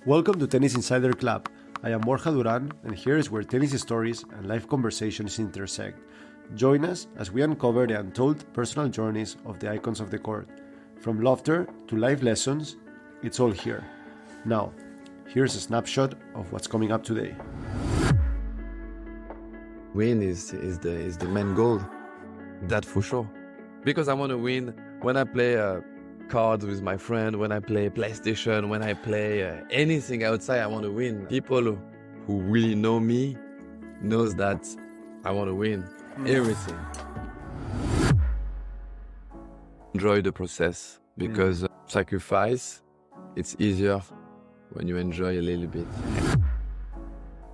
Welcome to Tennis Insider Club. I am Borja Duran, and here is where tennis stories and life conversations intersect. Join us as we uncover the untold personal journeys of the icons of the court. From laughter to life lessons, it's all here. Now, here's a snapshot of what's coming up today. Win is the main goal, that for sure. Because I want to win when I play cards with my friend, when I play PlayStation, when I play anything outside, I want to win. People who really know me knows that I want to win everything. Enjoy the process because sacrifice, it's easier when you enjoy a little bit.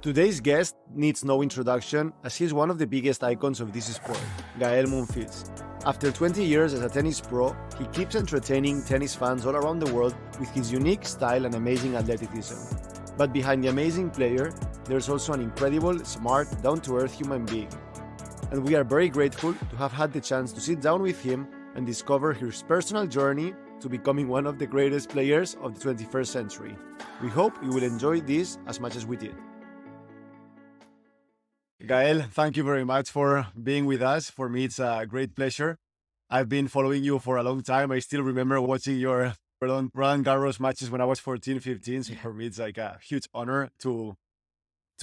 Today's guest needs no introduction as he is one of the biggest icons of this sport, Gaël Monfils. After 20 years as a tennis pro, he keeps entertaining tennis fans all around the world with his unique style and amazing athleticism. But behind the amazing player, there's also an incredible, smart, down-to-earth human being. And we are very grateful to have had the chance to sit down with him and discover his personal journey to becoming one of the greatest players of the 21st century. We hope you will enjoy this as much as we did. Gaël, thank you very much for being with us. For me, it's a great pleasure. I've been following you for a long time. I still remember watching your Roland Garros matches when I was 14, 15. So for me, it's like a huge honor to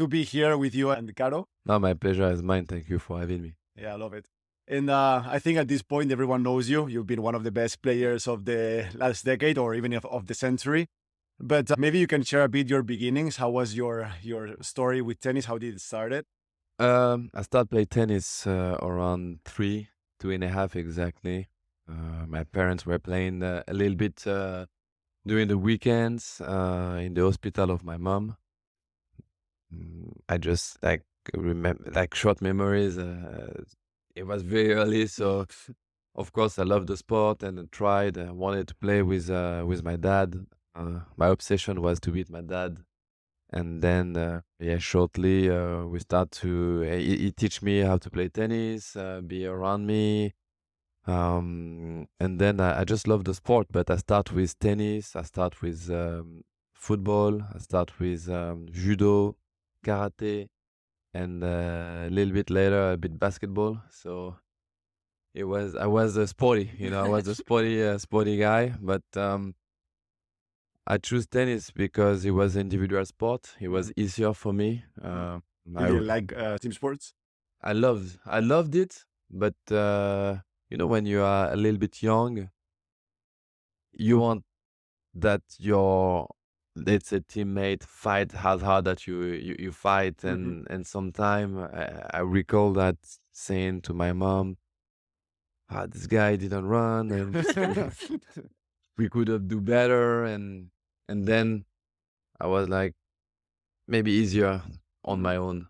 be here with you and Caro. No, my pleasure is mine. Thank you for having me. Yeah, I love it. And I think at this point, everyone knows you. You've been one of the best players of the last decade or even of the century. But maybe you can share a bit your beginnings. How was your story with tennis? How did it start? I started playing tennis around 2.5 exactly. My parents were playing a little bit during the weekends in the hospital of my mom. I just remember short memories. It was very early, so of course I loved the sport and I wanted to play with my dad. My obsession was to beat my dad. And then, shortly we start to. He teach me how to play tennis, be around me, and then I just love the sport. But I start with tennis. I start with football. I start with judo, karate, and a little bit later a bit basketball. So I was a sporty, I was a sporty guy, but. I choose tennis because it was an individual sport. It was easier for me. Do you like team sports? I loved it, but when you are a little bit young, you want that your, let's say, teammate fight as hard that you fight, and sometimes I recall that saying to my mom, this guy didn't run, and we could have do better, and then I was like, maybe easier on my own.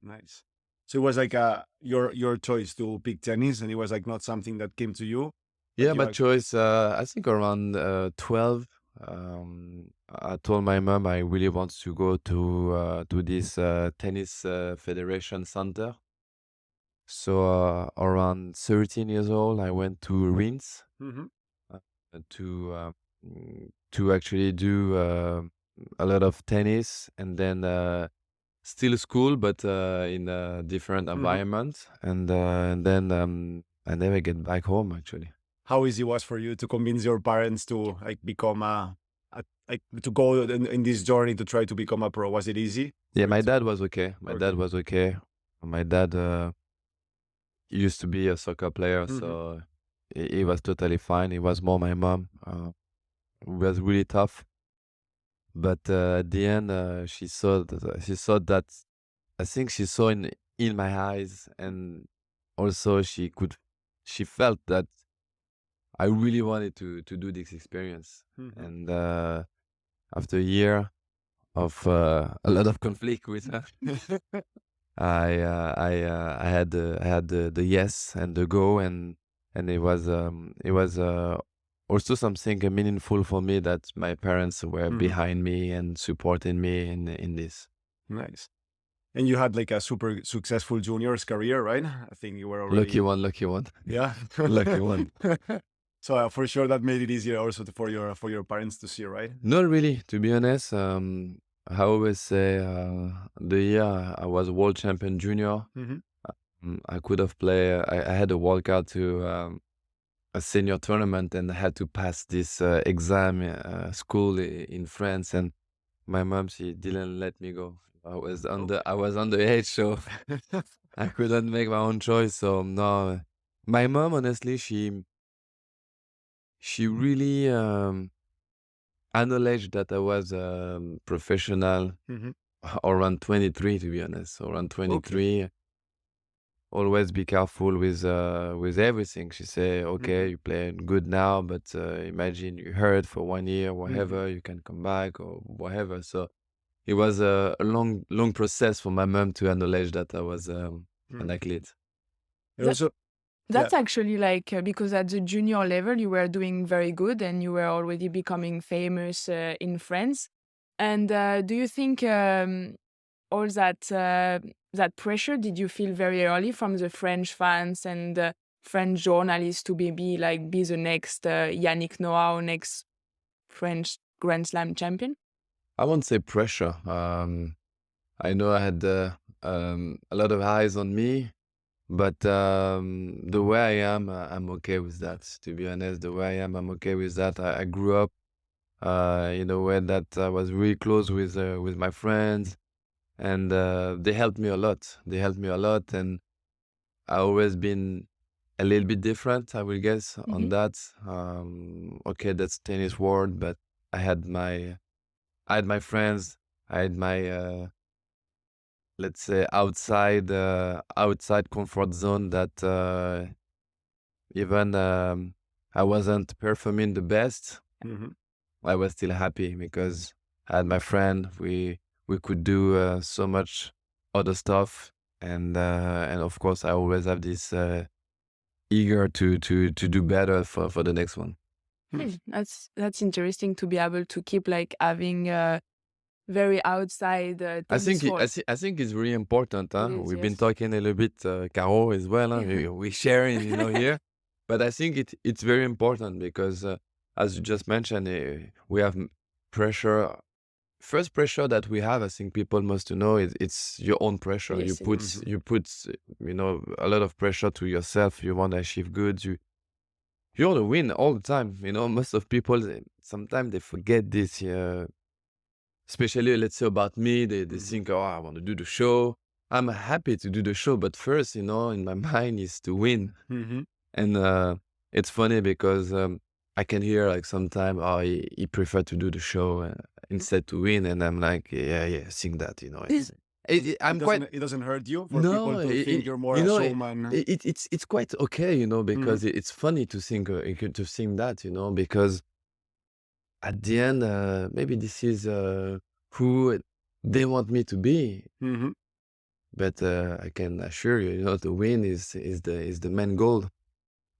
Nice. So it was like your choice to pick tennis, and it was like not something that came to you. Yeah, my choice. I think around 12. I told my mom I really want to go to this tennis federation center. So around 13 years old, I went to Reims to actually do a lot of tennis, and then still school, but in a different environment. And then I never get back home, actually. How easy was for you to convince your parents to become to go in this journey to try to become a pro? Was it easy? Yeah, my dad was okay. My dad was okay. My dad used to be a soccer player, so he was totally fine. It was more my mom. It was really tough. But at the end, she saw that. I think she saw in my eyes, and also she felt that I really wanted to do this experience. And after a year of a lot of conflict with her, I had the yes and the go, and it was also something meaningful for me that my parents were behind me and supporting me in this. Nice. And you had like a super successful juniors career, right? I think you were already... Lucky one. Yeah. Lucky one. So for sure that made it easier also for your parents to see, right? Not really, to be honest. I always say the year I was world champion junior, Mm-hmm. I could have played. I had a wildcard to a senior tournament, and I had to pass this exam school in France, and my mom, she didn't let me go. I was underage, so I couldn't make my own choice. So no, my mom, honestly, she really acknowledged that I was professional Mm-hmm. around 23, to be honest. Around Okay. 23, always be careful with everything. She say, Mm-hmm. okay, you playing good now, but imagine you hurt for 1 year, Mm-hmm. whatever, you can come back or whatever. So it was a long process for my mom to acknowledge that I was an Mm-hmm. athlete. And That also, yeah. that's actually like because at the junior level you were doing very good and you were already becoming famous in France. And do you think all that pressure did you feel very early from the French fans and French journalists to maybe like be the next Yannick Noah or next French Grand Slam champion? I won't say pressure. I know I had a lot of eyes on me, but the way I am, I'm okay with that. To be honest, the way I am, I'm okay with that. I grew up in a way that I was really close with my friends, and they helped me a lot. They helped me a lot, and I always been a little bit different, I will guess, on Mhm. that. Okay, that's tennis world, but I had my friends. I had my let's say outside comfort zone that even I wasn't performing the best. Mm-hmm. I was still happy because I had my friend. We could do so much other stuff, and of course I always have this eager to do better for the next one. Hmm, that's interesting to be able to keep like having very outside tennis world. I think it's really important. It Huh? is, We've been yes. talking a little bit, Caro as well. Huh? We sharing, here. But I think it's very important because, as you just mentioned, we have pressure. First pressure that we have, I think people must to know, is it's your own pressure. Yes, it is. Mm-hmm. You put a lot of pressure to yourself. You want to achieve good. You want to win all the time. Most of people sometimes they forget this. Especially, let's say about me, they Mm-hmm. think, oh, I want to do the show. I'm happy to do the show, but first, in my mind is to win. Mm-hmm. And it's funny because I can hear like sometimes, oh, he prefer to do the show instead to win, and I'm like, yeah, yeah, sing that, It I'm quite doesn't hurt you for no, people to think you're more you a know, showman. it's quite okay, Mm-hmm. because it's funny to sing to sing that, because at the end, maybe this is who they want me to be. Mm-hmm. But I can assure you, the win is the main goal.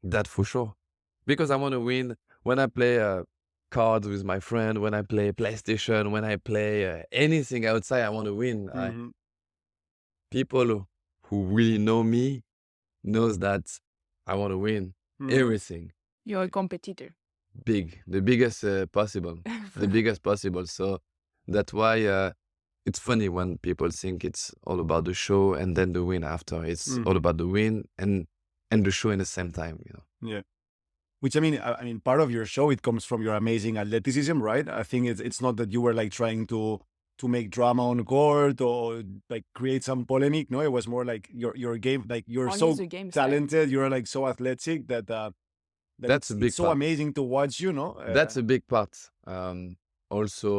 That for sure. Because I want to win when I play cards with my friend, when I play PlayStation, when I play anything outside. I want to win. Mm-hmm. People who really know me knows that I want to win Mm-hmm. everything. You're a competitor. Big, the biggest possible, the biggest possible. So that's why it's funny when people think it's all about the show and then the win after. It's all Mm-hmm. about the win and the show in the same time. Yeah. Which I mean, part of your show it comes from your amazing athleticism, right? I think it's not that you were like trying to make drama on court or like create some polemic. No, it was more like your game. Like you're Only so the game style. talented, you're like so athletic that That's a it's big so part. amazing to watch. That's a big part. Also,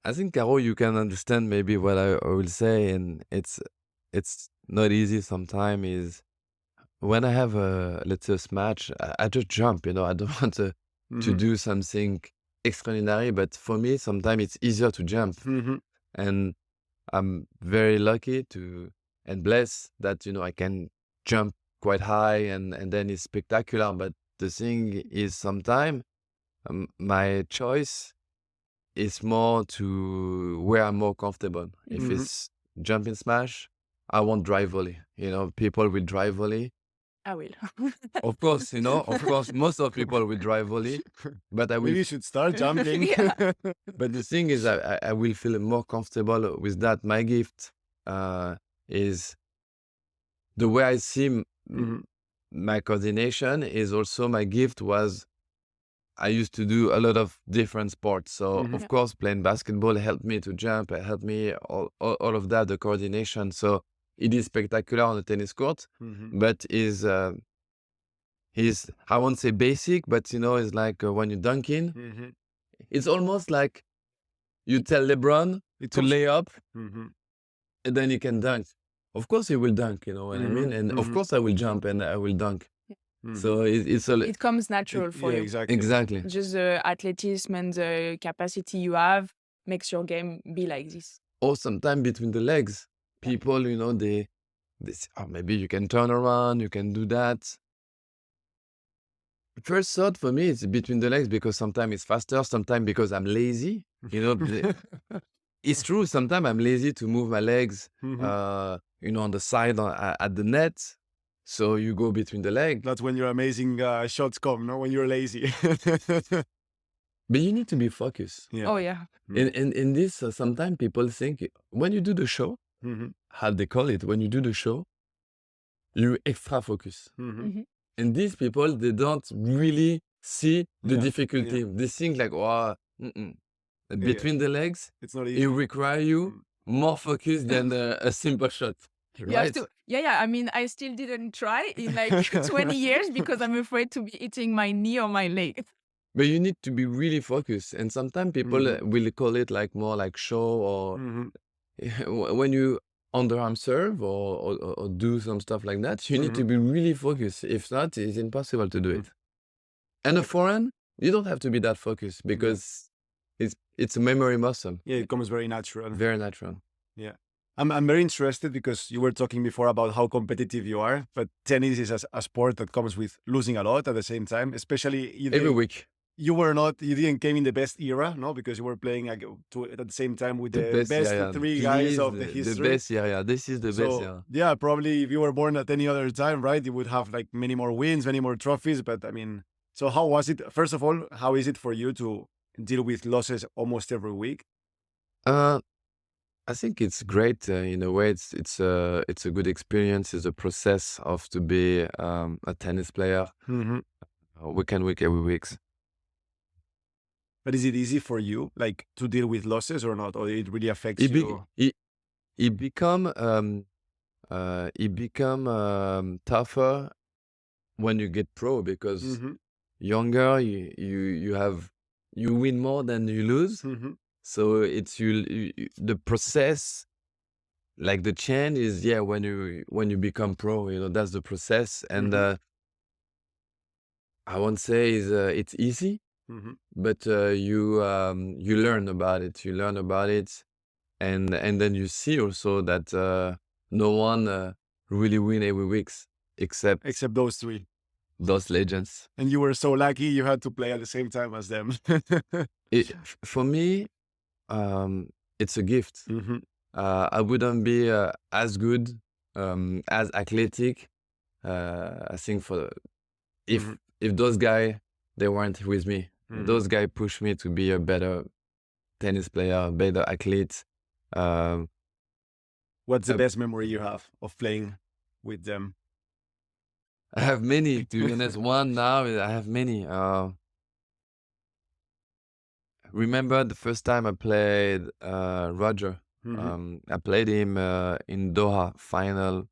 I think Caro, you can understand maybe what I will say, and it's not easy sometimes. Is when I have a let's say a match, I just jump. I don't want to Mm-hmm. do something extraordinary, but for me, sometimes it's easier to jump, Mm-hmm. and I'm very lucky to and blessed that I can jump quite high, and then it's spectacular. But the thing is, sometimes my choice is more to where I'm more comfortable. If Mhm. Mm-hmm. it's jumping smash, I won't drive volley. People will drive volley. I will. Of course, of course, most of people will drive volley, but I will. Maybe you should start jumping. Yeah. But the thing is, I will feel more comfortable with that. My gift is the way I see Mhm. my coordination is also my gift was I used to do a lot of different sports. So Mhm. of Yeah. course, playing basketball helped me to jump, it helped me all of that, the coordination. So it is spectacular on the tennis court, Mhm. but is I won't say basic, but it's like when you're dunking, Mhm. it's almost like you tell LeBron It to comes. lay up Mhm. and then he can dunk. Of course he will dunk, you know what I mean? Mhm. And of Mhm. course I will jump and I will dunk. Mhm. So it's a It comes natural for Yeah, you. exactly. exactly. Just the athleticism and the capacity you have makes your game be like this. Or sometime between the legs, Yeah. people, maybe you can turn around, you can do that. First thought for me is between the legs because sometimes it's faster, sometimes because I'm lazy. It's true. Sometimes I'm lazy to move my legs, Mhm. on the side at the net. So you go between the leg. That's when your amazing shots come, no? When you're lazy. But you need to be focused. Yeah. Oh yeah. In this, sometimes people think when you do the show, Mhm. how they call it, when you do the show, you extra focus. Mhm. Mhm. And these people, they don't really see the Yeah. difficulty. Yeah. They think like, wow, Yeah. between the legs, It's not it easy. require you more focus than a simple shot, You have right? to. Yeah. I mean, I still didn't try in like 20 years because I'm afraid to be hitting my knee or my leg. But you need to be really focused. And sometimes people Mhm. will call it like more like show or Mhm. when you underarm serve or do some stuff like that, you need to Mhm. be really focused. If not, it's impossible to do it. And a forehand, you don't have to be that focused because it's a memory muscle. Yeah, it comes very natural. Very natural. Yeah. I'm very interested because you were talking before about how competitive you are, but tennis is a sport that comes with losing a lot at the same time, especially Every week. you didn't came in the best era, no? Because you were playing at the same time with The the best, best yeah. three guys Please, of the the history. best, yeah. This is the best, yeah. So yeah, probably if you were born at any other time, right, you would have like many more wins, many more trophies. But I mean, so how was it? First of all, how is it for you to deal with losses almost every week? Uh, I think it's great in a way. It's a good experience. It's a process of to be a tennis player Mm-hmm. week every weeks. But is it easy for you, like, to deal with losses or not, or it really affects It be, you? it become tougher when you get pro because Mm-hmm. younger you win more than you lose. Mm-hmm. So it's the process, like the chain is when you become pro, that's the process. And I won't say it's easy, Mm-hmm. but you learn about it. You learn about it, and then you see also that no one really win every week except Except those three. those legends. And you were so lucky you had to play at the same time as them. For me, it's a gift. Mm-hmm. I wouldn't be as good, as athletic. I think Mm-hmm. if those guys they weren't with me, Mm-hmm. those guys pushed me to be a better tennis player, better athlete. Um, What's the uh, best memory you have of playing with them? I have many, to be honest. One now, I have many. Remember the first time I played Roger? Mm-hmm. I played him in Doha final.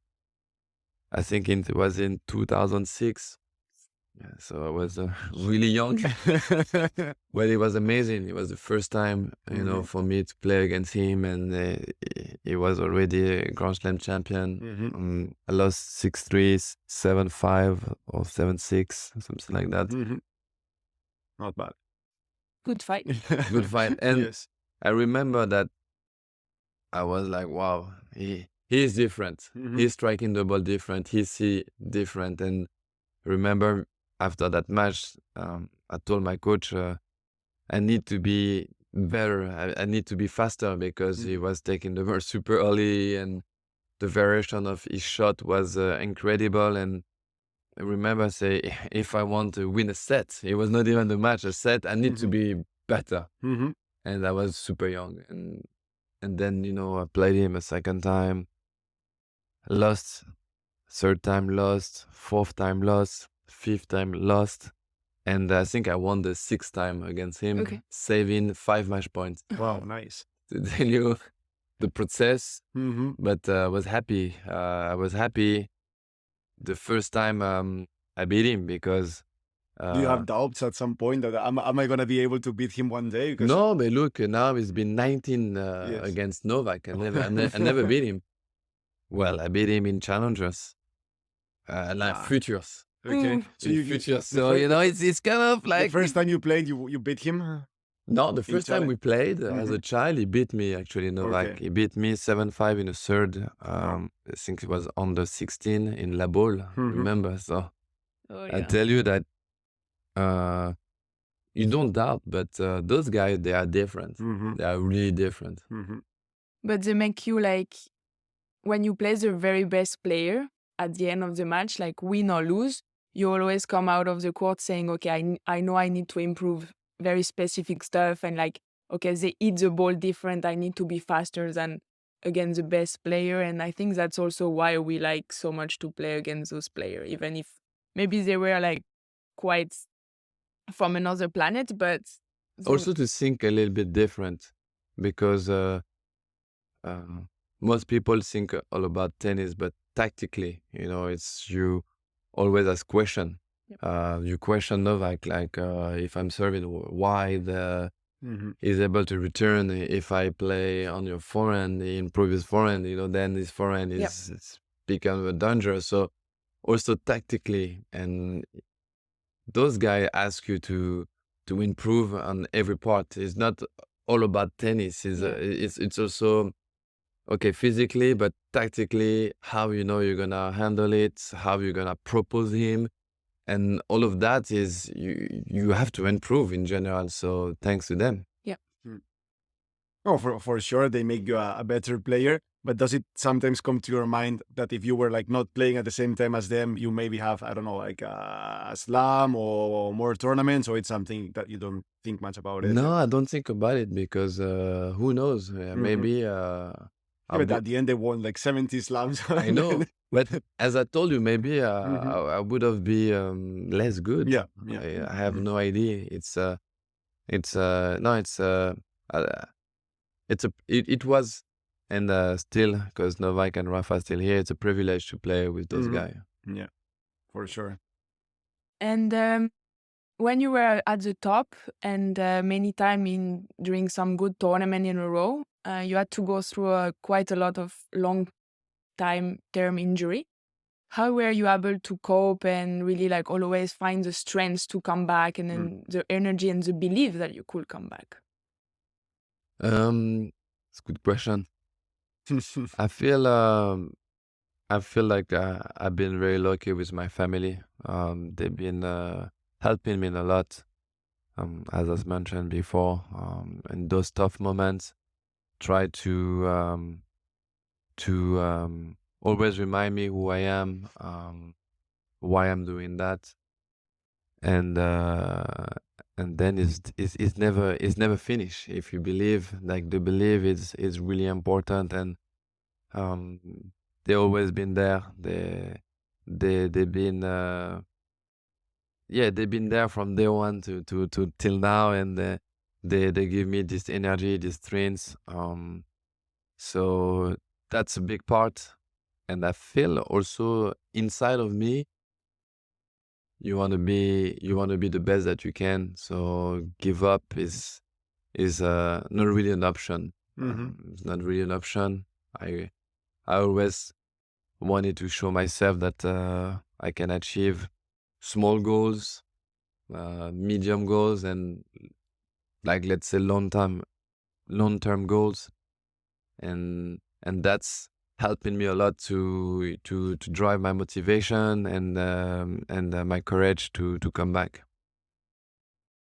I think it was in 2006. Yeah, so I was really young. Well, it was amazing. It was the first time, Mhm. for me to play against him, and he was already a Grand Slam champion. Mhm. I lost 6-3, 7-5, or 7-6, something like that. Mhm. Not bad. Good fight. Good fight. And Yes. I remember that I was like, wow, he is different. Mhm. He's striking the ball different. He's different. And remember after that match, I told my coach, I need to be better. I need to be faster because he was taking the ball super early and the variation of his shot was incredible. And I remember say if I want to win a set, it was not even the match, a set. I need to be better, and I was super young, and then I played him a second time, lost, third time lost, fourth time lost, fifth time lost, and I think I won the sixth time against him, Okay. saving 5 match points. Wow, nice. To tell you the process, but I was happy. I was happy the first time I beat him because. Do you have doubts at some point that am I going to be able to beat him one day? Because No, but look, now it's been 19 Yes. against Novak. I never beat him. Well, I beat him in challengers, like futures. Okay. So In you futures. the So it's kind of the like first time you played, you beat him. no. The first time we played as a Mhm. child, he beat me actually. Novak. Okay. He beat me 7-5 in a third. I think it was under 16 in La Baule. Remember? So Oh, I yeah. tell you that you don't doubt, but those guys they are different. They are really different. But they make you like, when you play the very best player at the end of the match, like win or lose, you always come out of the court saying, okay, I know I need to improve very specific stuff, and like, okay, they hit the ball different. I need to be faster than against the best player. And I think that's also why we like so much to play against those players, even if maybe they were like quite from another planet, but they- Also to think a little bit different, because most people think all about tennis, but tactically, it's you always ask question. Yep. You question Novak, like if I'm serving wide, he's able to return. If I play on your forehand, he improve his forehand, then his forehand Yep. is become a danger. So also tactically, and those guys ask you to improve on every part. It's not all about tennis. It's also okay physically, but tactically, how you're gonna handle it, how you're gonna propose him, and all of that is you have to improve in general. So thanks to them. Oh, for sure, they make you a better player. But does it sometimes come to your mind that if you were like not playing at the same time as them, you maybe have, I don't know, like a slam or more tournaments, or it's something that you don't think much about it? No, I don't think about it because who knows? Maybe Yeah, but at the end, they won like 70 slams. I know, but as I told you, maybe I would have been less good. Yeah. I have no idea. It was, and still, because Novak and Rafa are still here, it's a privilege to play with those guys. Yeah, for sure. And when you were at the top and many time during some good tournament in a row, you had to go through quite a lot of long term injury. How were you able to cope and really like always find the strength to come back, and then the energy and the belief that you could come back? It's a good question. I feel like I've been very lucky with my family. They've been helping me a lot, as I mentioned before. In those tough moments, try to always remind me who I am, why I'm doing that, and then it's never finished. If you believe, like the belief is really important, and they always been there. They've been they've been there from day one to till now, and they give me this energy, this strength. So that's a big part, and I feel also inside of me you want to be the best that you can. So give up is not really an option. It's not really an option. I always wanted to show myself that I can achieve small goals, medium goals, and like let's say long-term goals, and that's helping me a lot to drive my motivation and my courage to come back.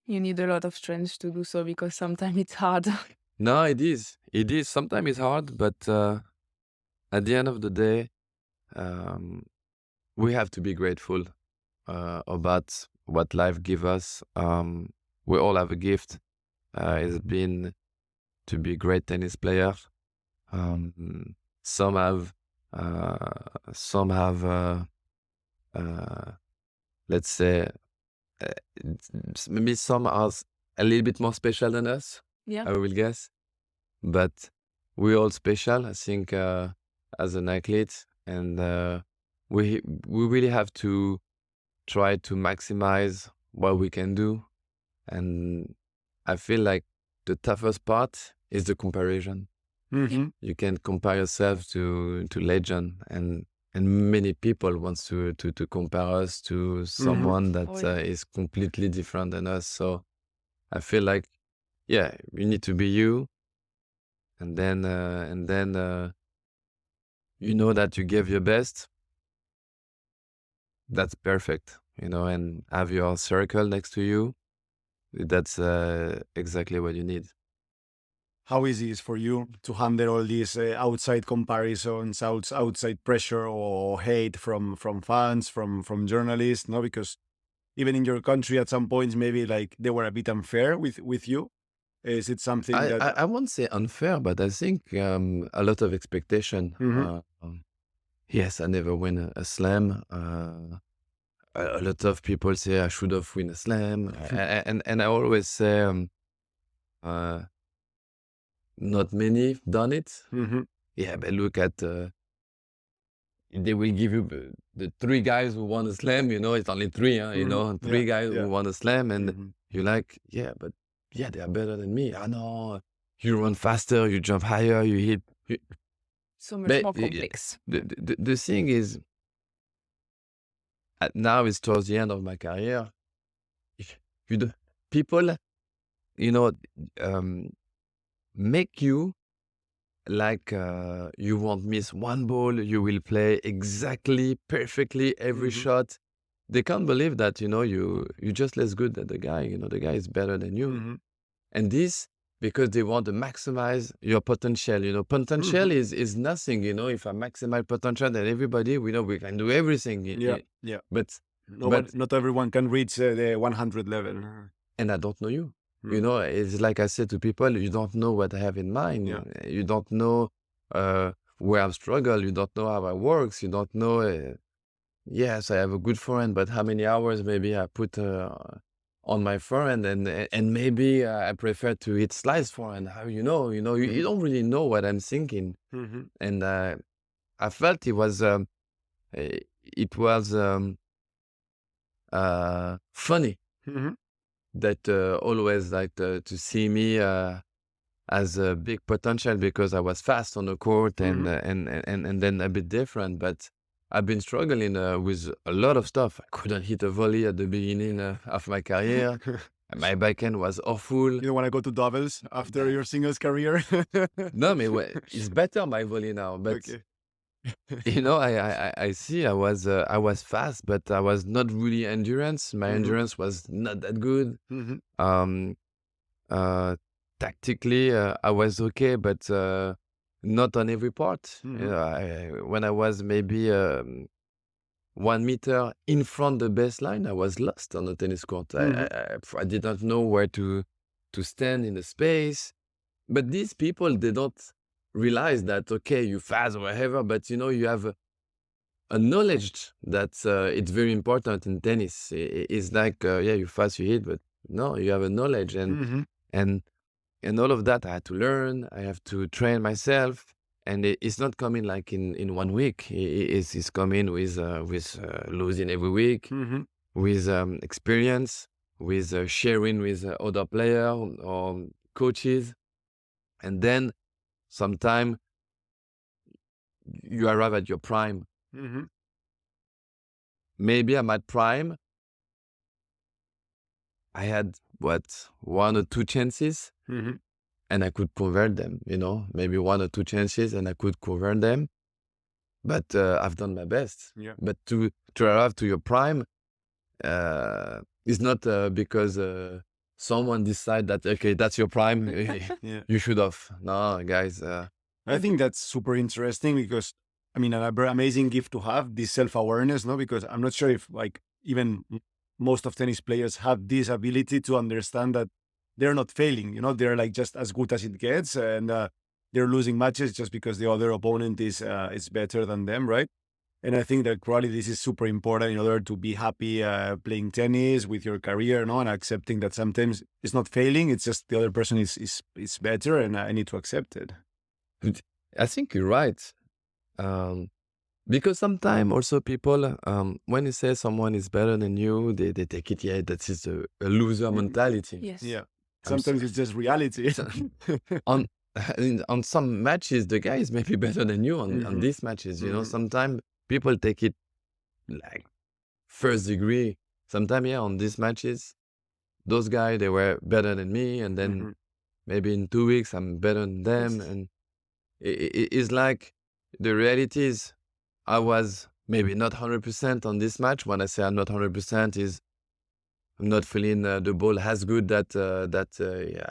You need a lot of strength to do so, because sometimes it's hard. No, it is. Sometimes it's hard, but at the end of the day, we have to be grateful. about what life gives us. We all have a gift. It's been to be great tennis player. Um, some have, uh, let's say, maybe some are a little bit more special than us. Yeah. I will guess, but we're all special. I think as an athlete, and we really have to try to maximize what we can do. And I feel like the toughest part is the comparison. Mm-hmm. You can compare yourself to legend, and many people wants to compare us to someone that Oh, yeah. is completely different than us. So I feel like, yeah, you need to be you, and then you know that you gave your best. That's perfect, and have your circle next to you. That's exactly what you need. How easy is for you to handle all these outside comparisons, outside pressure or hate from fans, from journalists? No, because even in your country, at some points, maybe like they were a bit unfair with you. Is it something that? I won't say unfair, but I think a lot of expectation. Mhm. Yes, I never win a slam. A lot of people say I should have win a slam, and I always say uh, not many done it. Mhm. Yeah, but look at they will give you the three guys who won a slam. It's only three, huh? Mhm. Yeah. Three guys Yeah. who won a slam, and Mhm. you're like, yeah, but yeah, they are better than me. I know you run faster, you jump higher, you hit. So much But more complex. the thing is, now it's towards the end of my career. You do, people, you know, um, make you like you won't miss one ball. You will play exactly, perfectly every Mhm. shot. They can't believe that you just less good than the guy. The guy is better than you. Mhm. And this because they want to maximize your potential. Potential Mhm. is nothing. If I maximize potential, then everybody we know we can do everything. Yeah. Yeah. But Nobody, but not everyone can reach the 100 level. and I don't know you. Mm. It's like I said to people, you don't know what I have in mind. Yeah. You don't know where I've struggled. You don't know how it works. You don't know. Yes, I have a good forehand, but how many hours maybe I put on my forehand, and maybe I prefer to hit slice forehand. How you don't really know what I'm thinking, Mhm. and I felt it was funny Mhm. that always like to see me as a big potential because I was fast on the court and Mhm. and then a bit different. But I've been struggling with a lot of stuff. I couldn't hit a volley at the beginning of my career. My backhand was awful. You don't want to go to doubles after your singles career? No, it's better my volley now. But Okay. I see I was fast, but I was not really endurance. My Mhm. endurance was not that good. Mhm. Um, Uh, Tactically, I was okay, but not on every part. Mhm. When I was maybe 1 meter in front the baseline, I was lost on the tennis court. Mhm. I did not know where to stand in the space. But these people, they don't realize that, okay, you fast or whatever, but you have a knowledge that it's very important in tennis. It's like, yeah, you fast, you hit, but no, you have a knowledge, Mhm. and and all of that I had to learn. I have to train myself, and it's not coming like in 1 week. It's coming with losing every week, Mhm. with experience, with sharing with other players or coaches, and then sometime you arrive at your prime. Mhm. Maybe I'm at prime. I had what, 1 or 2 chances, Mhm. and I could convert them. Maybe 1 or 2 chances, and I could convert them. But I've done my best. Yeah. But to arrive to your prime is not because someone decide that, okay, that's your prime. Yeah. You should have. No, guys. I think that's super interesting because I mean, a very amazing gift to have this self awareness, no? Because I'm not sure if like even most of tennis players have this ability to understand that they're not failing. They're like just as good as it gets, and they're losing matches just because the other opponent is better than them, right? And I think that probably this is super important in order to be happy playing tennis with your career, and accepting that sometimes it's not failing; it's just the other person is better, and I need to accept it. I think you're right. Because sometimes also people, when you say someone is better than you, they take it, yeah, that is a loser mentality. Yes. Yeah, I'm sometimes it's just reality. on on some matches, the guy is maybe better than you on Mhm. these matches. Mhm. Sometimes people take it like first degree. Sometimes, yeah, on these matches, those guys, they were better than me, and then Mhm. maybe in 2 weeks I'm better than them, Yes. and it's like the reality is I was maybe not 100% on this match. When I say I'm not 100%, is I'm not feeling the ball as good that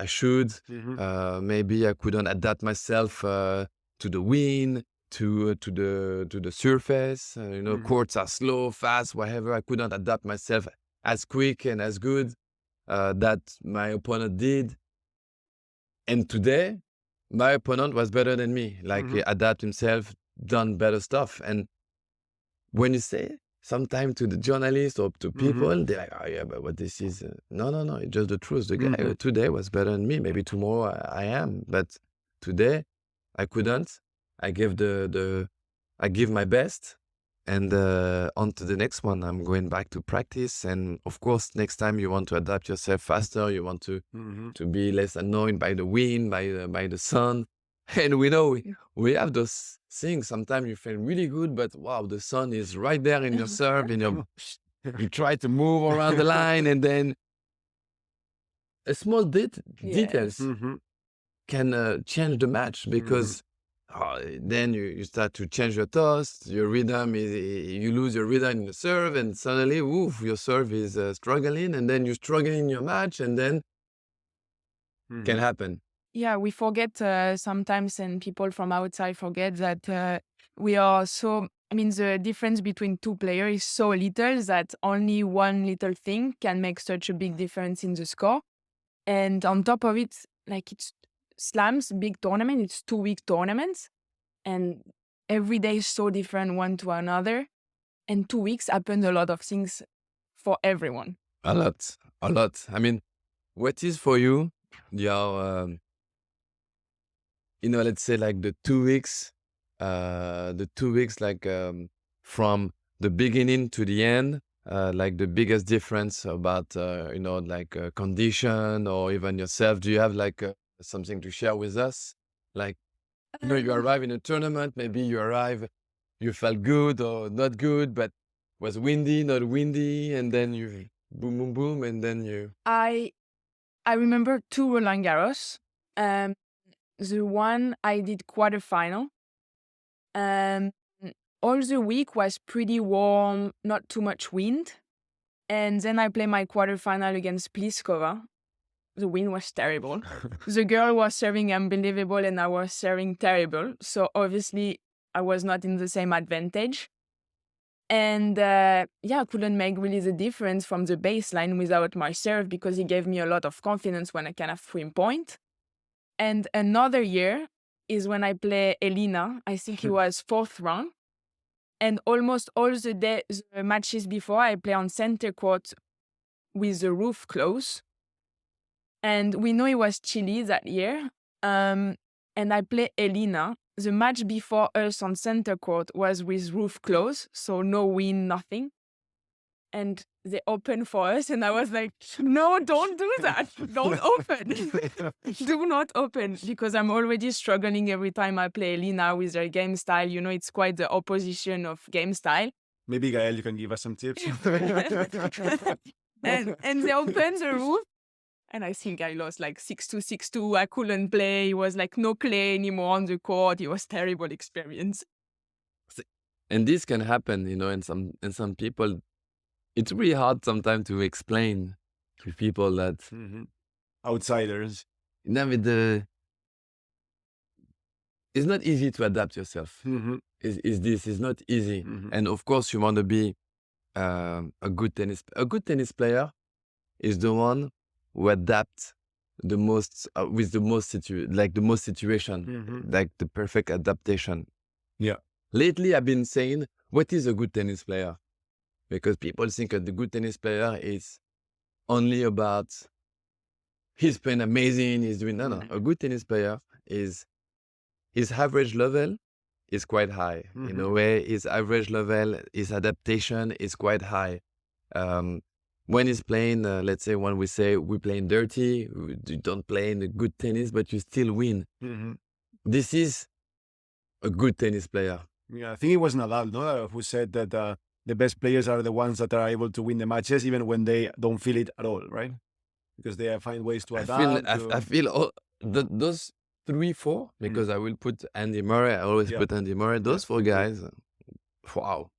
I should. Mhm. Maybe I couldn't adapt myself to the wind, to the surface. Mhm. Courts are slow, fast, whatever. I couldn't adapt myself as quick and as good that my opponent did. And today, my opponent was better than me. Like he Mhm. adapt himself, done better stuff. And when you say sometimes to the journalists or to Mhm. people, they're like, oh yeah, but what this is, no, it's just the truth. The guy Mhm. today was better than me. Maybe tomorrow I am, but today I couldn't. I I give my best, and on to the next one. I'm going back to practice, and of course, next time you want to adapt yourself faster. You want Mhm. to be less annoyed by the wind, by the sun. And we have those things. Sometimes you feel really good, but wow, the sun is right there in your serve, you try to move around the line, and then a small details Yes. Mhm. can change the match Mhm. because then you start to change your toss, your rhythm, you lose your rhythm in the serve, and suddenly, woof, your serve is struggling, and then you're struggling in your match, and then can Mhm. happen. Yeah, we forget sometimes, and people from outside forget that we are so. I mean, the difference between two players is so little that only one little thing can make such a big difference in the score. And on top of it, like it's slams, big tournament, it's 2 week tournaments, and every day is so different one to another. And 2 weeks happen a lot of things for everyone. A lot, a lot. I mean, what is for you your, let's say like the 2 weeks, like from the beginning to the end, like the biggest difference about, like condition or even yourself. Do you have like something to share with us? Like, you Um, arrive in a tournament, maybe you felt good or not good, but was windy, not windy, and then you boom, boom, boom, and then you. I I remember two Roland Garros. Um, the one I did quarterfinal. Um, all the week was pretty warm, not too much wind. And then I played my quarterfinal against Pliskova. The wind was terrible. The girl was serving unbelievable and I was serving terrible. So obviously I was not in the same advantage. And yeah, I couldn't make really the difference from the baseline without my serve because he gave me a lot of confidence when I kind of 3 point. And another year is when I play Elina. I think it was fourth round. And almost all the matches before, I play on center court with the roof closed. And we know it was chilly that year. And I play Elina. The match before us on center court was with roof closed, so no wind, nothing. And they opened for us, and I was like, no, don't do that. Don't open. Do not open, because I'm already struggling every time I play Elina with her game style. It's quite the opposition of game style. Maybe Gaël, you can give us some tips. And they opened the roof, and I think I lost like 6-2, 6-2. I couldn't play. It was like no clay anymore on the court. It was terrible experience. And this can happen, and some people, it's really hard sometimes to explain to people that Mhm. Outsiders. with it's not easy to adapt yourself. Mhm. Is this is not easy, Mhm. and of course you want to be a good tennis player is the one who adapts the most with the most the most situation, like the perfect adaptation. Yeah. Lately, I've been saying, what is a good tennis player? Because people think that the good tennis player is only about he's playing amazing, he's doing no. A good tennis player is his average level is quite high. In a way, his average level, his adaptation is quite high. When he's playing, let's say when we say we're playing dirty, you don't play in the good tennis, but you still win. This is a good tennis player. Yeah, I think it was Nadal, no, who said that the best players are the ones that are able to win the matches even when they don't feel it at all, right? Because they find ways to adapt. I feel all those 3, 4, because I will put Andy Murray. I always put Andy Murray. Those 4 guys, wow.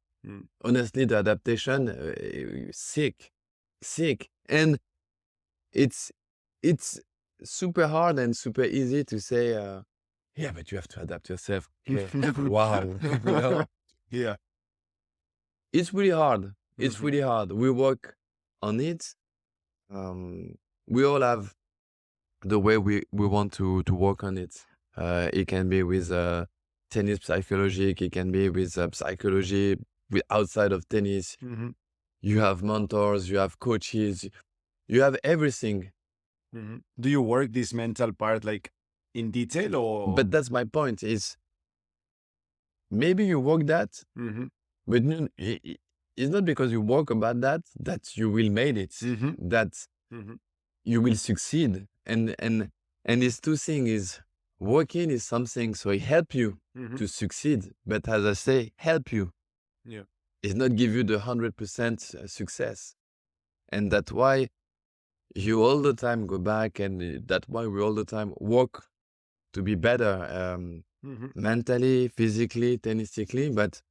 Honestly, the adaptation, sick, and it's super hard and super easy to say. Yeah, but you have to adapt yourself. Okay. Wow, you know? Yeah. It's really hard. It's really hard. We work on it. We all have the way we want to work on it. It can be with tennis psychologic. It can be with psychology outside of tennis. You have mentors. You have coaches. You have everything. Do you work this mental part like in detail or? But that's my point. Is maybe you work that, but it's not because you work about that you will make it. That you will succeed. And these two things is working is something, so it help you to succeed. But as I say, help you. Yeah. It's not give you the 100% success. And that's why you all the time go back, and that's why we all the time work to be better mentally, physically, tennistically. But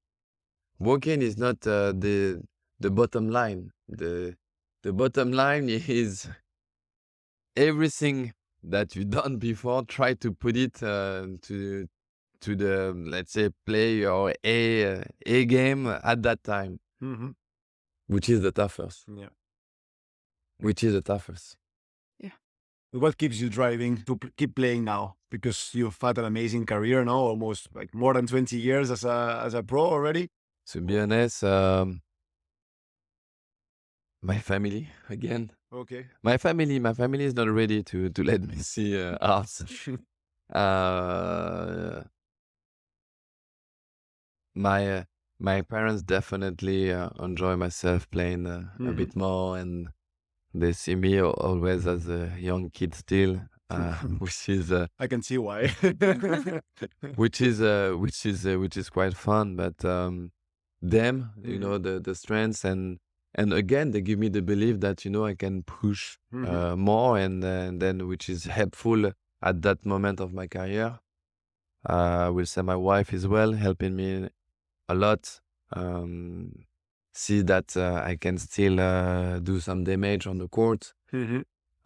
working is not the bottom line. The bottom line is everything that you've done before, try to put it to the, let's say, play your A game at that time, which is the toughest. Yeah. Which is the toughest. What keeps you driving to keep playing now? Because you've had an amazing career now, almost like more than 20 years as a pro already. To be honest, my family again. Okay. My family is not ready to let me see us. My parents definitely enjoy myself playing a bit more, and they see me always as a young kid still, which is I can see why. which is quite fun. But them, you know, the strengths, and again they give me the belief that, you know, I can push more, and then which is helpful at that moment of my career. I will say my wife as well, helping me a lot. See that I can still do some damage on the court.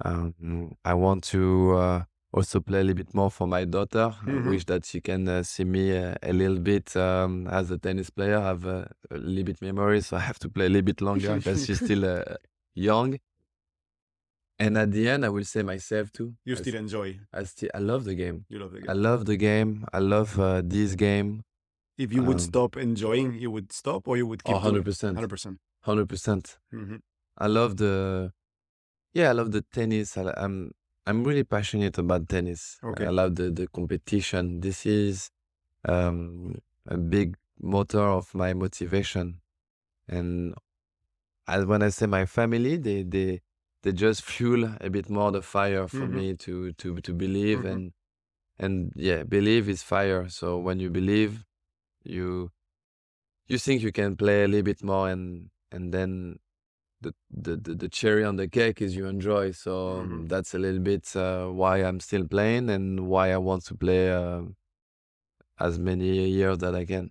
I want to also play a little bit more for my daughter. I wish that she can see me a little bit as a tennis player, have a little bit memory, so I have to play a little bit longer because she's still young. And at the end, I will say myself too. You still enjoy. I love the game. You love the game. I love the game. I love this game. If you would stop enjoying, you would stop, or you would keep 100%. 100%. 100%. I love the tennis. I'm really passionate about tennis. Okay. I love the competition. This is a big motor of my motivation. And when I say my family, they just fuel a bit more the fire for me to believe. And yeah, believe is fire. So when you believe, you think you can play a little bit more, and then the cherry on the cake is you enjoy. So that's a little bit why I'm still playing, and why I want to play as many years that I can.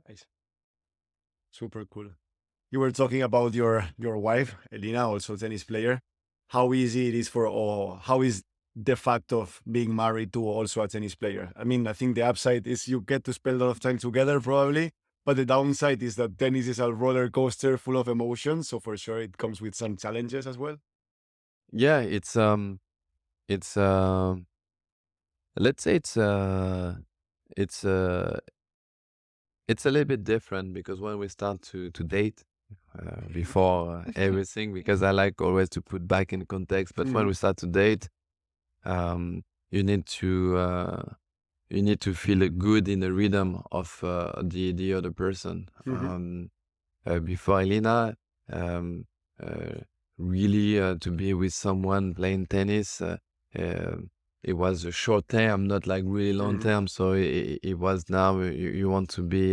Nice. Super cool. You were talking about your wife, Elina, also tennis player. How easy it is or how is the fact of being married to also a tennis player? I mean, I think the upside is you get to spend a lot of time together, probably. But the downside is that tennis is a roller coaster full of emotions. So for sure, it comes with some challenges as well. Yeah, it's let's say it's it's a little bit different because when we start to date, before everything, because I like always to put back in context. But when we start to date, um, you need to you need to feel good in the rhythm of the other person. Before Elena, um, uh, really to be with someone playing tennis. It was a short term, not like really long term. So it was now you want to be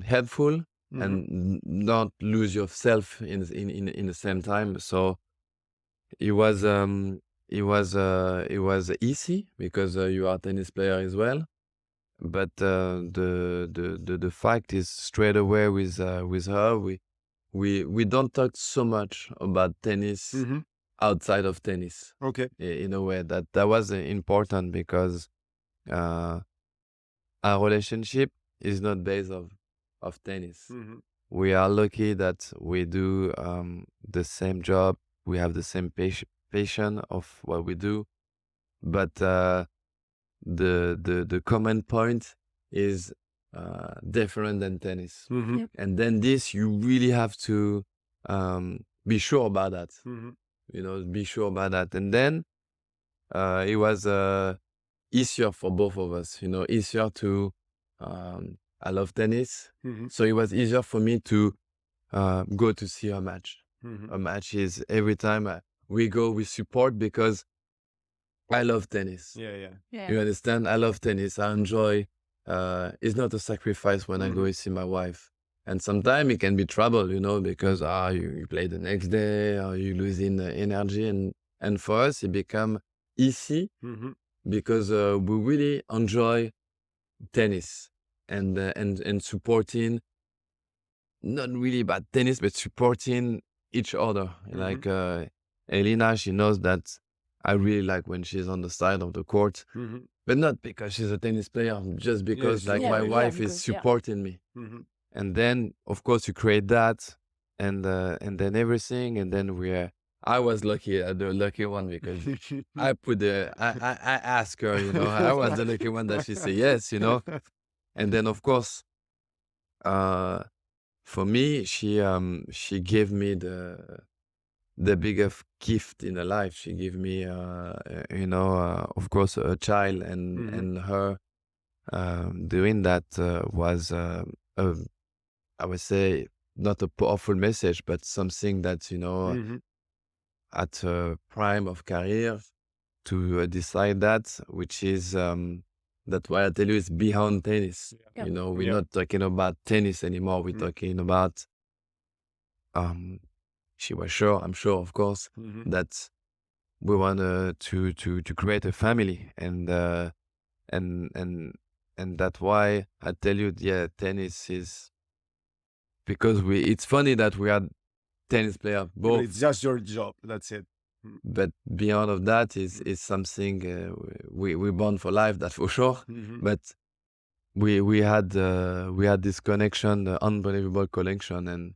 helpful and not lose yourself in the same time. So it was easy because you are a tennis player as well. But the fact is straight away with her, we don't talk so much about tennis outside of tennis. Okay. In a way that was important because uh, our relationship is not based of tennis. We are lucky that we do the same job. We have the same passion of what we do, but the common point is different than tennis. Yep. And then this, you really have to be sure about that. Be sure about that. And then it was easier for both of us. Easier to. I love tennis, so it was easier for me to go to see a match. A match is every time we go, we support because I love tennis. Yeah. Yeah. You understand? I love tennis. I enjoy. It's not a sacrifice when I go and see my wife. And sometimes it can be trouble, because you play the next day, or you losing energy, and for us it become easy because we really enjoy tennis and supporting, not really about tennis, but supporting each other. Like Elena, she knows that I really like when she's on the side of the court, but not because she's a tennis player, just because sure. my Yeah, wife because, is supporting me. And then, of course, you create that, and then everything, and then I was lucky, the lucky one, because I asked her, I was the lucky one that she said yes, and then of course, for me, she gave me the biggest gift in her life. She gave me, of course, a child, and her doing that was, I would say, not a powerful message, but something that, at her prime of career, to decide that, which is that's why I tell you it's beyond tennis. Yep. We're not talking about tennis anymore. We're talking about she was sure, I'm sure, of course, that we want to create a family, and that's why I tell you, yeah, tennis is, because it's funny that we are tennis players But both, it's just your job. That's it. but beyond of that is something we're born for life, that's for sure. But we had this connection, unbelievable connection,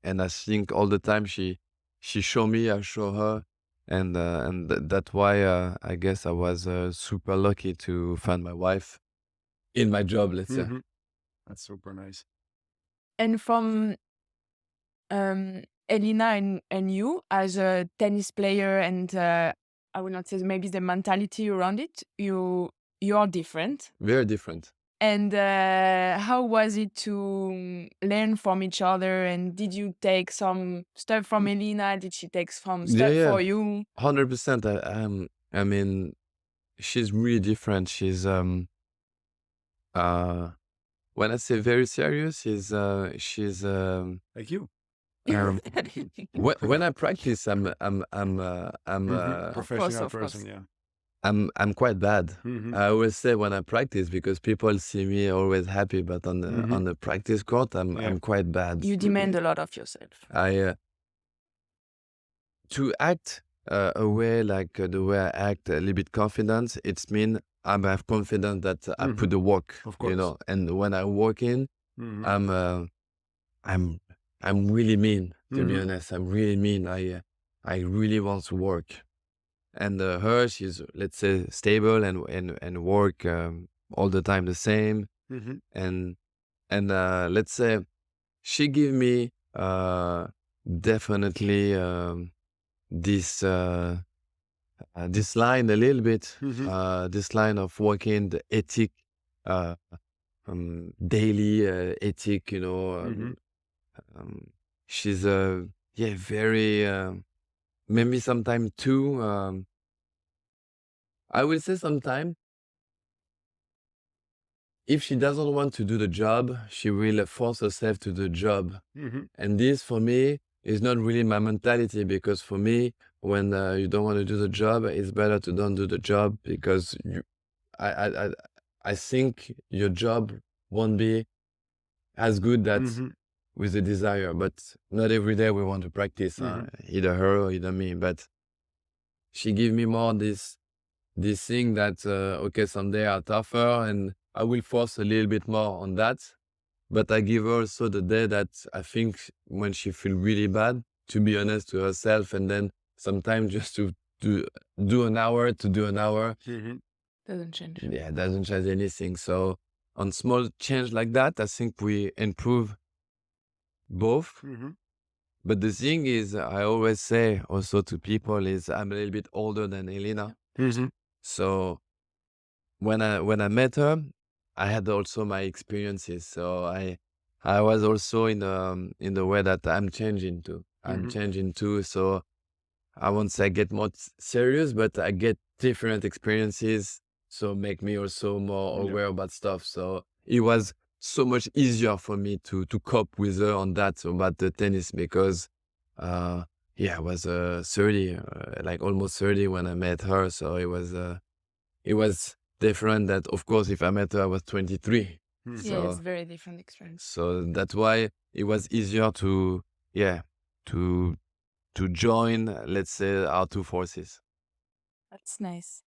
and I think all the time she show me, I show her, and that's why I guess I was super lucky to find my wife in my job, let's say. That's super nice. And from Elina and you as a tennis player, and I would not say maybe the mentality around it, you are different. Very different. And how was it to learn from each other? And did you take some stuff from Elina? Did she take some stuff Yeah. for you? 100%. I mean, she's really different. She's when I say very serious, she's Like you. when I practice, I'm Professional of course. person, yeah. I'm quite bad. I always say when I practice, because people see me always happy, but on the practice court, I'm quite bad. You demand a lot of yourself. I to act a way like the way I act, a little bit confident. It's mean I'm have confidence that I Mhm. put the work, Of you course. know. And when I work in, Mhm. I'm I'm really mean, to be Mhm. honest. I'm really mean. I really want to work. And her, she's, let's say, stable and work all the time the same. Mhm. And let's say she give me definitely this this line a little bit, Mhm. this line of working the ethic, uh, daily ethic, you know. Mhm. Um, she's yeah, very maybe sometime too. I will say sometime if she doesn't want to do the job, she will force herself to do the job. Mhm. And this, for me, is not really my mentality, because for me, when you don't want to do the job, it's better to don't do the job, because I, I, I, I think your job won't be as good that Mhm. with the desire. But not every day we want to practice, Mhm. either her or either me. But she give me more this thing that okay, some days are tougher, and I will force a little bit more on that. But I give her also the day that I think when she feel really bad, to be honest to herself, and then sometimes just to do an hour to do an hour, Mhm. Doesn't change. yeah, it doesn't change anything. So on small change like that, I think we improve both. Mhm. But the thing is, I always say also to people is I'm a little bit older than Elena. Mhm. So when I met her, I had also my experiences. So I was also in the way that I'm changing too. I'm Mhm. changing too. So I won't say I get more serious, but I get different experiences. So make me also more Yeah. aware about stuff. So it was so much easier for me to cope with her on that about the tennis, because yeah, I was 30, like almost 30 when I met her. So it was different that, of course, if I met her, I was 23. Mhm. Yeah, it's So, very different experience. so that's why it was easier to, yeah, to, to join, let's say, our two forces. That's nice.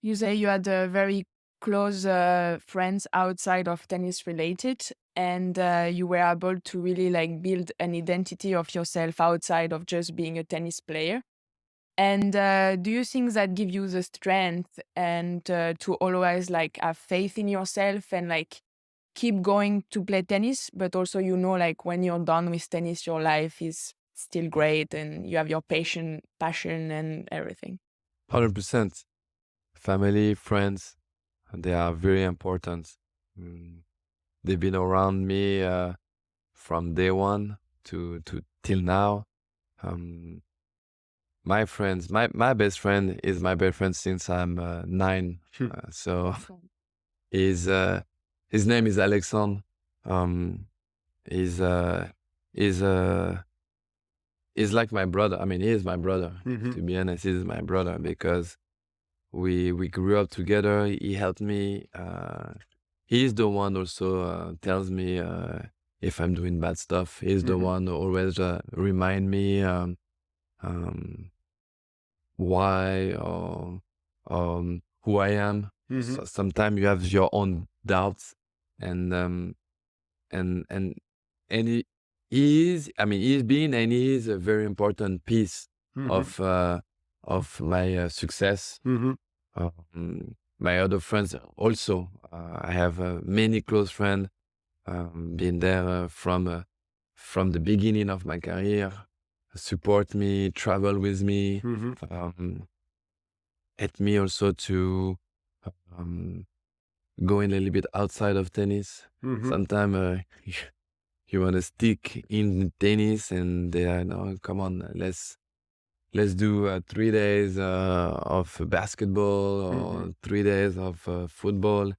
You say you had very close friends outside of tennis related, and you were able to really like build an identity of yourself outside of just being a tennis player. And do you think that give you the strength and to always like have faith in yourself and like keep going to play tennis, but also you know like when you're done with tennis, your life is still great and you have your passion and everything. 100%. Family, friends, they are very important. Mm, they've been around me from day one to till now. Um, my friends, my best friend is my best friend since I'm 9. So His his name is Alexandre. Um, he's he's he's like my brother. I mean, he is my brother. Mhm. To be honest, he is my brother because we grew up together. He helped me. He's the one also tells me if I'm doing bad stuff. He's the Mhm. one who always remind me um, why or who I am. Mhm. So sometimes you have your own doubts, and and and and he is, I mean, he's been and he is a very important piece Mhm. of my success. Mhm. My other friends also, I have many close friends, been there from the beginning of my career, support me, travel with me, Mhm. um, help me also to um, go in a little bit outside of tennis. Mhm. Sometimes you want to stick in tennis, and they are, no, come on, let's do 3 days of basketball Mhm. or 3 days of football.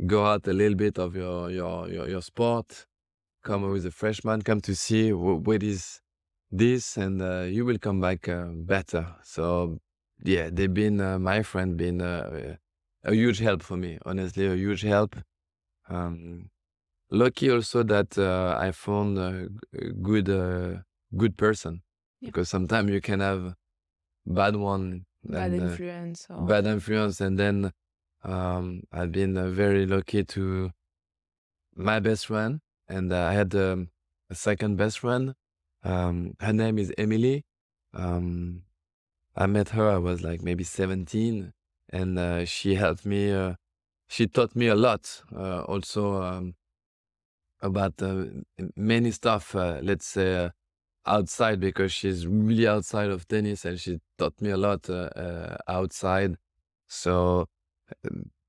Go out a little bit of your sport. Come Mhm. with a freshman. Come to see what is this, and you will come back better. So yeah, they've been my friend, been a huge help for me. Honestly, a huge help. Um, Lucky also that I found good person, Yeah. because sometimes you can have bad one Bad and influence or bad influence, and then I've been very lucky to my best friend, and I had a second best friend. Her name is Emily. Um, I met her, I was like maybe 17, and she helped me. She taught me a lot, also about many stuff, let's say, outside, because she's really outside of tennis, and she taught me a lot outside. So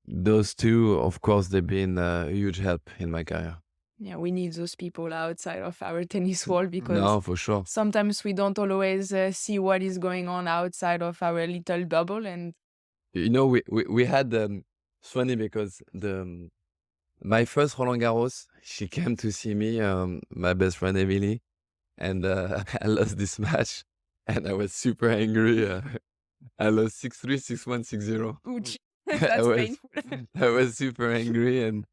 those two, of course, they've been a huge help in my career. Yeah, we need those people outside of our tennis wall because No, for sure. sometimes we don't always see what is going on outside of our little bubble. And You know, we had it's funny because my first Roland Garros, she came to see me, my best friend Emily, and I lost this match, and I was super angry. I lost 6-3, 6-1, 6-0. ouch, I that's was painful. I was super angry, and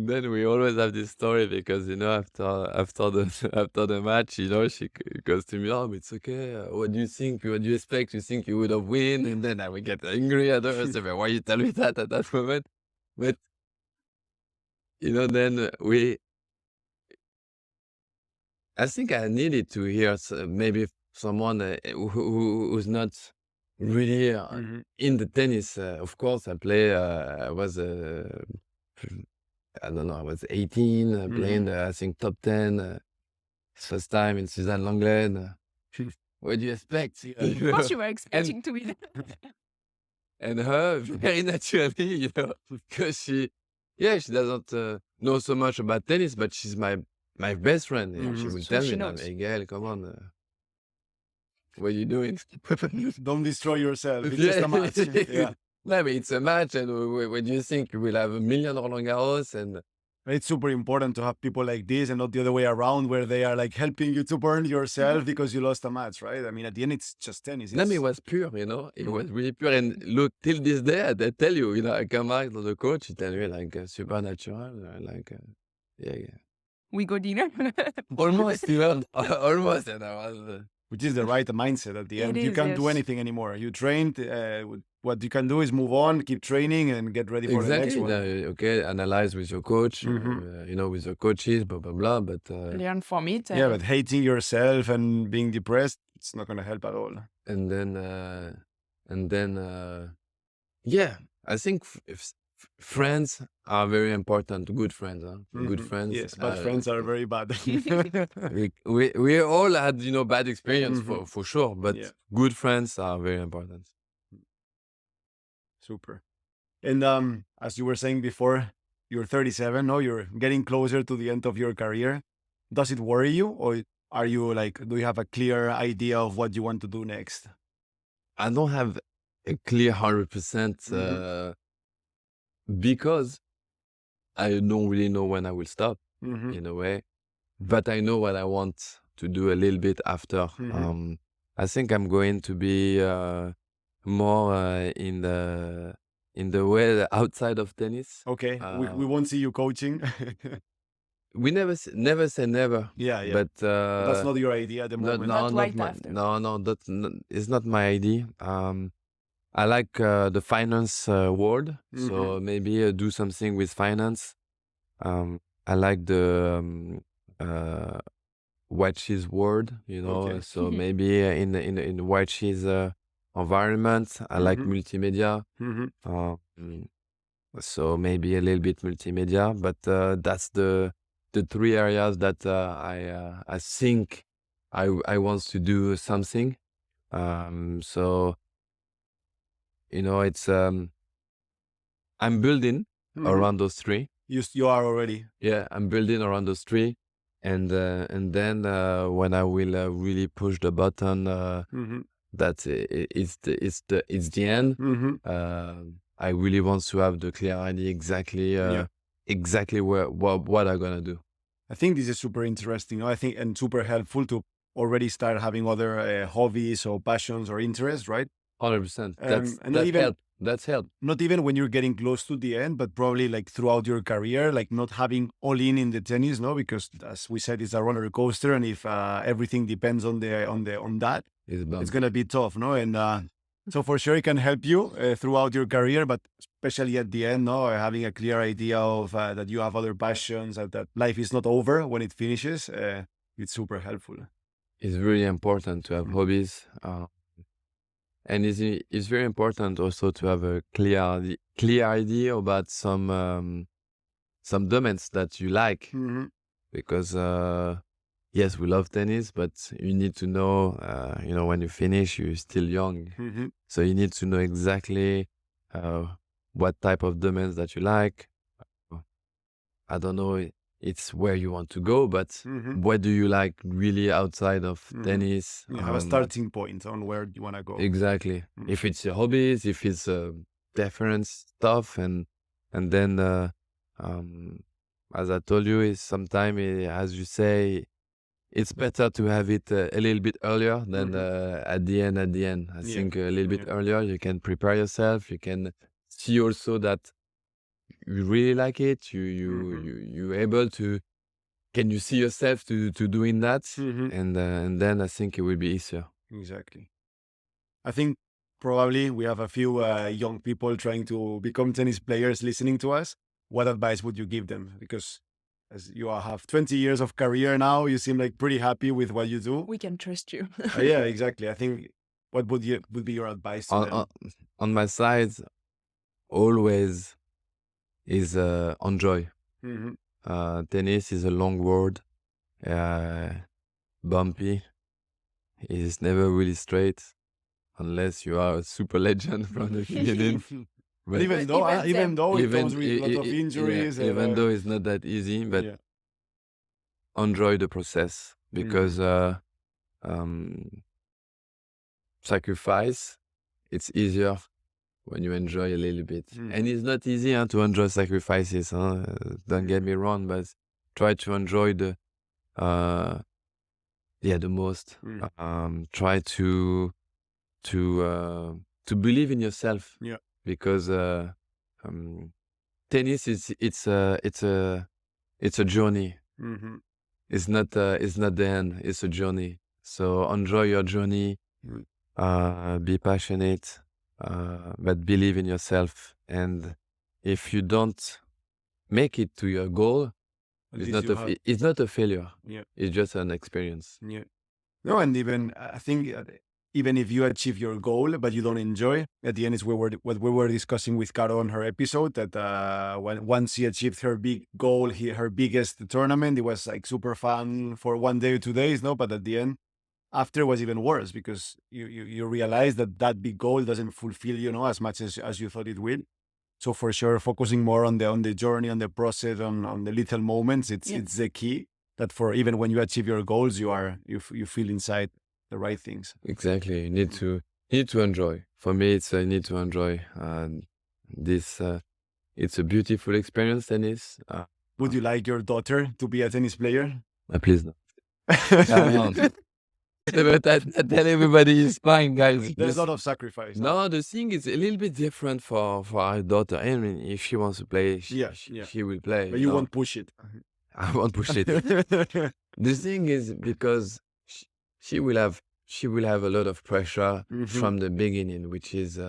then we always have this story because, you know, after the after the match, you know, she goes to me, "Oh, it's okay. What do you think? What do you expect? You think you would have win?" And then I would get angry at her. I say, "Why you tell me that at that moment?" But you know, then I think I needed to hear maybe someone who's not really in the tennis. Of course, I play. I was I don't know. I was 18, playing. I think top 10. First time in Suzanne Lenglen. What do you expect? Of course, you were expecting to win. And her very naturally, you know, because she doesn't know so much about tennis, but she's my best friend. And she will So tell she me, knows. "Hey, Gaël, come on, what are you doing?" Don't destroy yourself. It's just a match. Yeah. No, but it's a match, and what do you think? We'll have 1,000,000 Roland Garros, and It's super important to have people like this and not the other way around where they are like helping you to burn yourself because you lost a match, right? I mean, at the end, it's just tennis. no, It's, it was pure, you know. It was really pure. And look, till this day, I tell you, you know, I come back to the coach, he tell me like super natural, yeah. We go dinner. Almost, you know, almost. And I was, which is the right mindset at the It end. You is, can't do yes. anything anymore. You trained. What you can do is move on, keep training, and get ready for the next exactly. one. Okay, analyze with your coach, Mhm. you know, with your coaches, blah, blah, blah. But Learn from it. Yeah, but hating yourself and being depressed, it's not going to help at all. and then, yeah, I think friends are very important. Good friends, huh? Good Mhm. friends. Yes, bad friends are very bad. We all had, you know, bad experience Mhm. for sure, but Yeah. good friends are very important. Super. And as you were saying before, you're 37, no? You're getting closer to the end of your career. Does it worry you, or are you like, do you have a clear idea of what you want to do next? I don't have a clear 100% because I don't really know when I will stop Mhm. in a way, but I know what I want to do a little bit after. Mhm. I think I'm going to be more in the way outside of tennis. Okay, we won't see you coaching. We never say never. Yeah, yeah. But But that's not your idea at the moment. Not right my, after. no, that's not, it's not my idea. I like the finance world, so maybe do something with finance. I like the watches world, you know. Okay. So maybe in watches environment, I like multimedia. Mhm. So maybe a little bit multimedia, but that's the three areas that I think I want to do something. So you know, it's I'm building around those three. You are already. Yeah, I'm building around those three, and then when I will really push the button, that it's the end. I really want to have the clear idea exactly Yeah. exactly what I'm gonna do. I think this is super interesting. I think and super helpful to already start having other hobbies or passions or interests, right? 100%. And not That even help. That's help. not even when you're getting close to the end, but probably like throughout your career, like not having all in the tennis, no, because as we said, it's a roller coaster, and if everything depends on that, It's it's gonna be tough, no. And So for sure, it can help you throughout your career, but especially at the end, no, having a clear idea of that you have other passions, that life is not over when it finishes. It's super helpful. It's really important to have hobbies, and it's very important also to have a clear idea about some domains that you like, Mm-hmm. because yes, we love tennis, but you need to know, when you finish, you're still young, Mm-hmm. so you need to know exactly what type of domains that you like. I don't know, it's where you want to go, but Mm-hmm. what do you like really outside of tennis? You have a starting point on where you want to go. Exactly. If it's your hobbies, if it's different stuff, and then as I told you, is sometimes, as you say, it's better to have it a little bit earlier than at the end. I Yeah. think a little bit earlier, you can prepare yourself. You can see also that you really like it. You're able to. Can you see yourself to doing that? And then I think it will be easier. Exactly. I think probably we have a few young people trying to become tennis players listening to us. What advice would you give them? Because as you have 20 years of career now, you seem like pretty happy with what you do. We can trust you. Yeah, exactly. I think what would be your advice to them? On my side, always is enjoy. Tennis is a long word, bumpy. It's never really straight unless you are a super legend from the beginning. But even though it comes with a lot of injuries, even though it's not that easy, but enjoy the process, because sacrifice, it's easier when you enjoy a little bit. And it's not easy to enjoy sacrifices. Don't get me wrong, but try to enjoy the most. Try to believe in yourself. Yeah. Because tennis it's a journey. It's not the end. It's a journey. So enjoy your journey. Be passionate, but believe in yourself. And if you don't make it to your goal, it's not a failure. Yeah. It's just an experience. Yeah. No, and even I think even if you achieve your goal but you don't enjoy, at the end is what we were discussing with Caro on her episode, that once she achieved her big goal, her biggest tournament, it was like super fun for 1 day or 2 days, no? But at the end, after was even worse, because you realize that big goal doesn't fulfill you, as much as you thought it will. So for sure, focusing more on the journey, on the process, on the little moments, it's the key. That for even when you achieve your goals, you feel inside the right things. Exactly. You need to enjoy. For me, it's I need to enjoy this. It's a beautiful experience, tennis. Would you like your daughter to be a tennis player? Please no. But I tell everybody it's fine, guys. There's a lot of sacrifice. No, the thing is a little bit different for our daughter. I mean, if she wants to play, she will play. But you won't push it. I won't push it. The thing is, because she will have a lot of pressure from the beginning, which is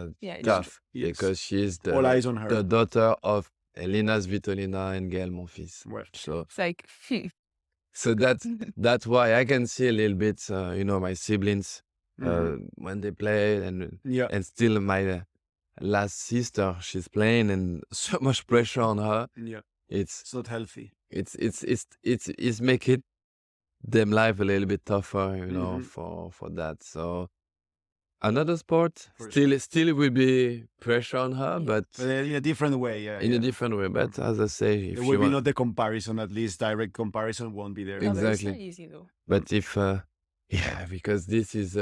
tough, because she is all eyes on her. The daughter of Elina Svitolina and Gaël Monfils. Right. So It's like, so that's why I can see a little bit, my siblings when they play, and still my last sister, she's playing, and so much pressure on her. Yeah, it's not healthy. It's make it them life a little bit tougher, for that. So another sport still will be pressure on her, but in a different way. In a different way. But as I say, if there will be not the comparison, at least direct comparison won't be there. no, but it's Exactly. not easy though. But if because this is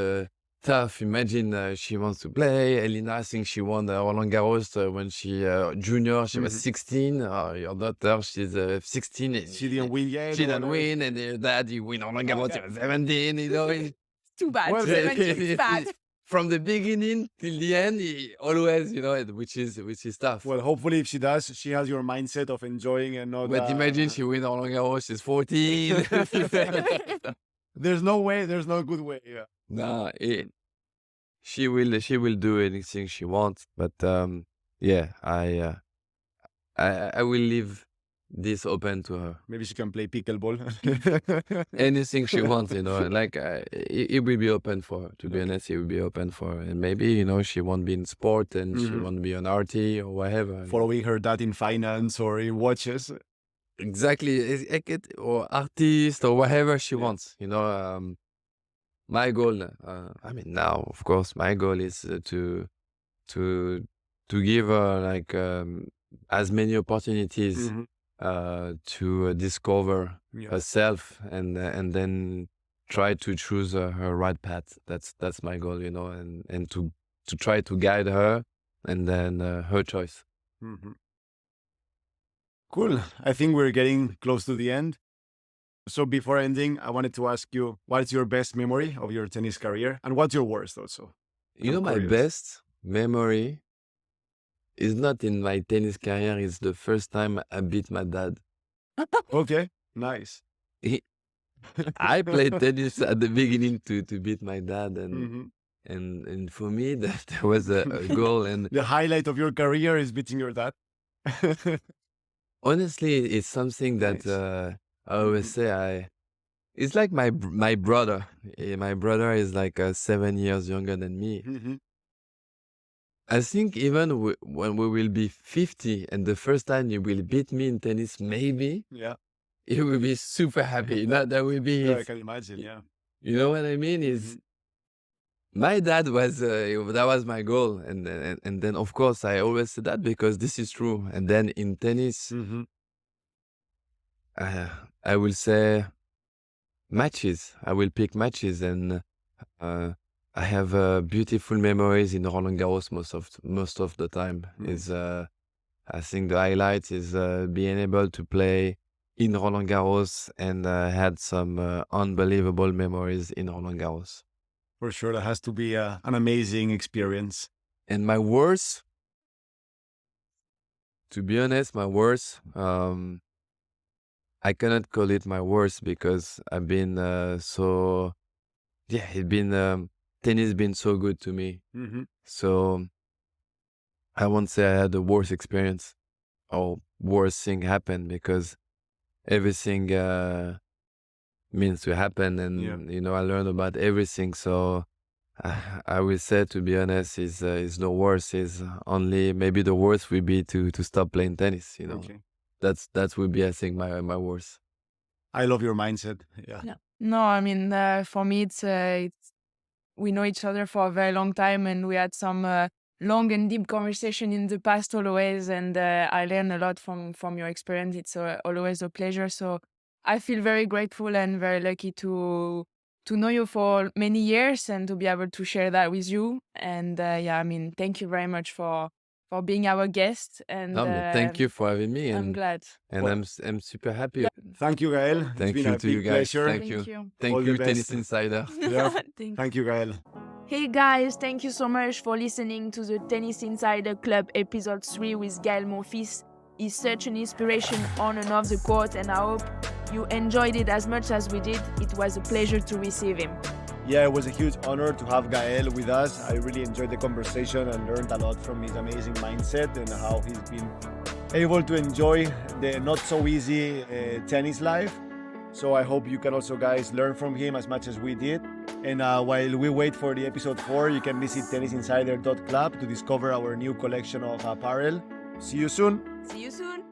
tough. Imagine she wants to play. Elina, I think she won Roland Garros when she junior. She was 16. Your daughter, she's 16. She didn't win yet. She didn't win, and her dad, he win Roland Garros. She was 17. It's Too bad. Well, 17 is bad. from the beginning till the end, he always, which is tough. Well, hopefully, if she does, she has your mindset of enjoying and not. But imagine she win Roland Garros. She's 14. There's no way. There's no good way. Yeah. No, she will do anything she wants. But yeah, I will leave this open to her. Maybe she can play pickleball. Anything she wants, like it will be open for her. To be honest, it will be open for her. And maybe she won't be in sport and she won't be an RT or whatever. Following her dad in finance or in watches. Exactly, or artist or whatever she wants. My goal. Now of course my goal is to give her like as many opportunities to discover herself and then try to choose her right path. That's my goal, and to try to guide her and then her choice. Cool. I think we're getting close to the end. So before ending, I wanted to ask you, what's your best memory of your tennis career and what's your worst also? My curious. best memory is not in my tennis career. It's the first time I beat my dad. Okay, nice. I played tennis at the beginning to beat my dad, and for me that was a goal. And The highlight of your career is beating your dad. honestly, it's something that Nice. I always say. It's like my brother. My brother is like 7 years younger than me. I think even when we will be 50 and the first time you will beat me in tennis, maybe Yeah. you will be super happy. That will be Yeah, I it. can imagine. Yeah. You know what I mean? Is my dad was that was my goal, and then of course I always say that because this is true. And then in tennis, I will say matches. I will pick matches, and I have beautiful memories in Roland Garros most of the time. Is I think the highlight is being able to play in Roland Garros, and had some unbelievable memories in Roland Garros. For sure, that has to be an amazing experience. And my worst, to be honest, I cannot call it my worst because I've been tennis been so good to me. So I won't say I had the worst experience or worst thing happen, because everything means to happen, and I learned about everything. So I will say, to be honest, is no worse. Is only maybe the worst will be to stop playing tennis. Okay. That would be, I think, my worst. I love your mindset. Yeah. No, I mean, for me, it's we know each other for a very long time, and we had some long and deep conversation in the past always, and I learned a lot from your experience. It's always a pleasure. So I feel very grateful and very lucky to know you for many years and to be able to share that with you. And thank you very much for being our guest. And No, but thank you for having me, I'm and glad. I'm super happy. Thank you, Gaël. It's Thank been you a to big you guys. pleasure. Thank you. All Thank the you, best. Tennis Insider. Yeah. Thank Thank you, Gaël. Hey guys, thank you so much for listening to the Tennis Insider Club episode 3 with Gaël Monfils. He's such an inspiration on and off the court, and I hope you enjoyed it as much as we did. It was a pleasure to receive him. Yeah, it was a huge honor to have Gaël with us. I really enjoyed the conversation and learned a lot from his amazing mindset and how he's been able to enjoy the not so easy tennis life. So I hope you can also, guys, learn from him as much as we did. And while we wait for the episode 4, you can visit tennisinsider.club to discover our new collection of apparel. See you soon. See you soon.